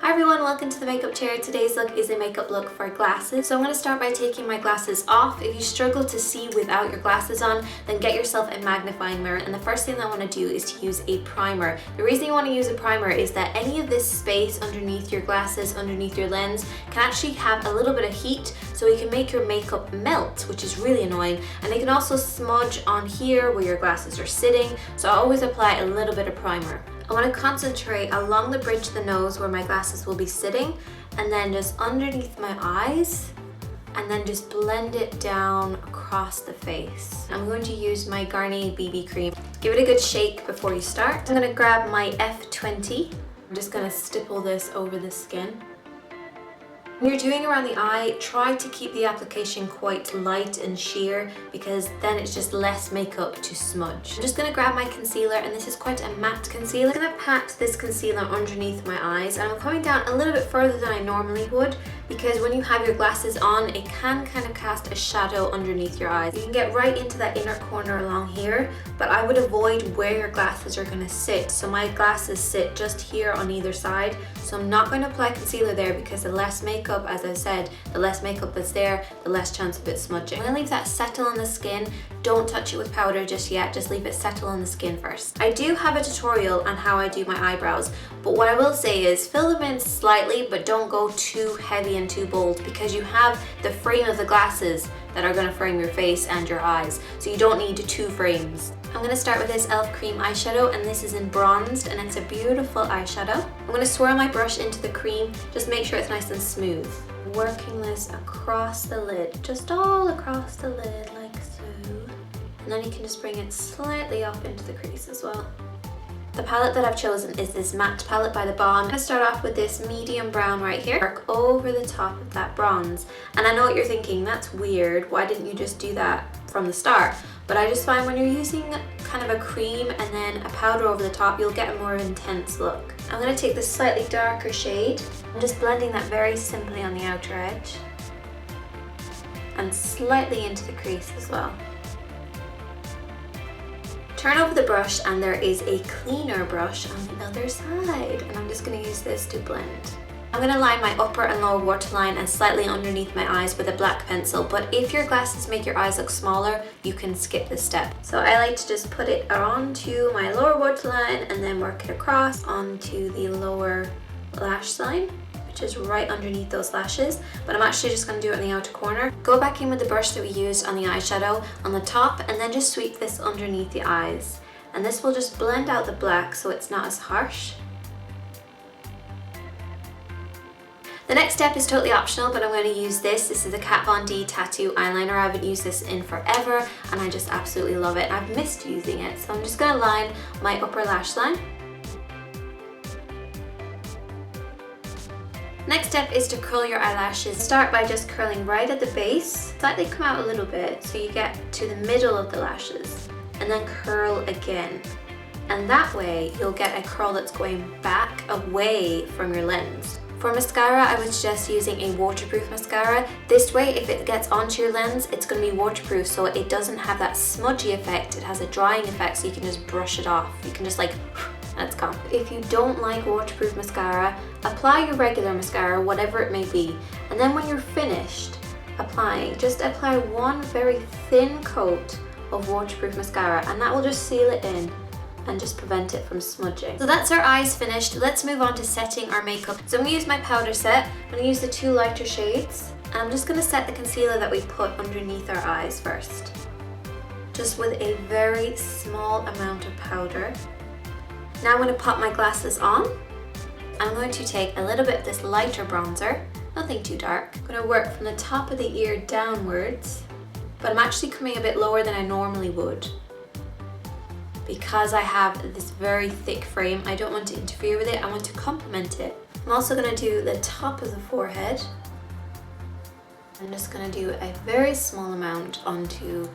Hi everyone, welcome to the makeup chair. Today's look is a makeup look for glasses. So I'm going to start by taking my glasses off. If you struggle to see without your glasses on, then get yourself a magnifying mirror. And the first thing I want to do is to use a primer. The reason you want to use a primer is that any of this space underneath your glasses, underneath your lens, can actually have a little bit of heat, so it can make your makeup melt, which is really annoying. And it can also smudge on here where your glasses are sitting. So I always apply a little bit of primer. I want to concentrate along the bridge of the nose where my glasses will be sitting, and then just underneath my eyes, and then just blend it down across the face. I'm going to use my Garnier BB cream. Give it a good shake before you start. I'm going to grab my F20. I'm just going to stipple this over the skin. When you're doing around the eye, try to keep the application quite light and sheer, because then it's just less makeup to smudge. I'm just going to grab my concealer, and this is quite a matte concealer. I'm going to pat this concealer underneath my eyes, and I'm coming down a little bit further than I normally would, because when you have your glasses on, it can kind of cast a shadow underneath your eyes. You can get right into that inner corner along here, but I would avoid where your glasses are going to sit. So my glasses sit just here on either side, so I'm not going to apply concealer there, because the less makeup, as I said, the less makeup that's there, the less chance of it smudging. I'm going to leave that settle on the skin. Don't touch it with powder just yet, just leave it settle on the skin first. I do have a tutorial on how I do my eyebrows, but what I will say is fill them in slightly, but don't go too heavy and too bold, because you have the frame of the glasses that are going to frame your face and your eyes, so you don't need two frames. I'm going to start with this e.l.f. cream eyeshadow, and this is in bronzed, and it's a beautiful eyeshadow. I'm going to swirl my brush into the cream, just make sure it's nice and smooth. Working this across the lid, just all across the lid like so. And then you can just bring it slightly up into the crease as well. The palette that I've chosen is this matte palette by the Balm. I'm going to start off with this medium brown right here. Work over the top of that bronze. And I know what you're thinking, that's weird. Why didn't you just do that from the start? But I just find when you're using kind of a cream and then a powder over the top, you'll get a more intense look. I'm going to take this slightly darker shade. I'm just blending that very simply on the outer edge. And slightly into the crease as well. Turn over the brush, and there is a cleaner brush on the other side, and I'm just going to use this to blend. I'm going to line my upper and lower waterline and slightly underneath my eyes with a black pencil, but if your glasses make your eyes look smaller, you can skip this step. So I like to just put it onto my lower waterline and then work it across onto the lower lash line, which is right underneath those lashes, but I'm actually just going to do it in the outer corner. Go back in with the brush that we used on the eyeshadow on the top, and then just sweep this underneath the eyes. And this will just blend out the black so it's not as harsh. The next step is totally optional, but I'm going to use this. This is the Kat Von D Tattoo Eyeliner. I haven't used this in forever, and I just absolutely love it. I've missed using it, so I'm just going to line my upper lash line. Next step is to curl your eyelashes. Start by just curling right at the base. Slightly come out a little bit so you get to the middle of the lashes, and then curl again. And that way you'll get a curl that's going back away from your lens. For mascara, I would suggest using a waterproof mascara. This way, if it gets onto your lens, it's going to be waterproof, so it doesn't have that smudgy effect. It has a drying effect, so you can just brush it off. You can just like, and it's gone. If you don't like waterproof mascara, apply your regular mascara, whatever it may be. And then when you're finished applying, just apply one very thin coat of waterproof mascara, and that will just seal it in and just prevent it from smudging. So that's our eyes finished. Let's move on to setting our makeup. So I'm going to use my powder set. I'm going to use the two lighter shades. And I'm just going to set the concealer that we put underneath our eyes first. Just with a very small amount of powder. Now I'm going to pop my glasses on. I'm going to take a little bit of this lighter bronzer, nothing too dark. I'm going to work from the top of the ear downwards, but I'm actually coming a bit lower than I normally would, because I have this very thick frame. I don't want to interfere with it, I want to complement it. I'm also going to do the top of the forehead. I'm just going to do a very small amount onto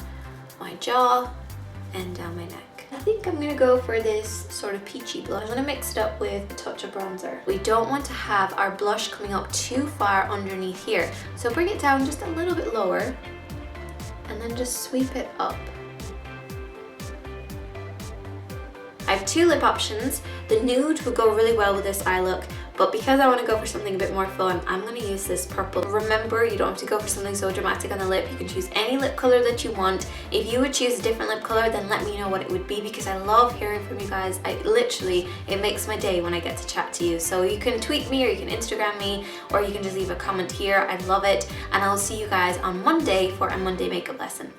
my jaw and down my neck. I think I'm going to go for this sort of peachy blush. I'm going to mix it up with a touch of bronzer. We don't want to have our blush coming up too far underneath here, so bring it down just a little bit lower and then just sweep it up. I I have two lip options. The nude would go really well with this eye look, but because I want to go for something a bit more fun, I'm going to use this purple. Remember, you don't have to go for something so dramatic on the lip. You can choose any lip color that you want. If you would choose a different lip color, then let me know what it would be, because I love hearing from you guys. It makes my day when I get to chat to you. So you can tweet me, or you can Instagram me, or you can just leave a comment here. I'd love it. And I'll see you guys on Monday for a Monday makeup lesson.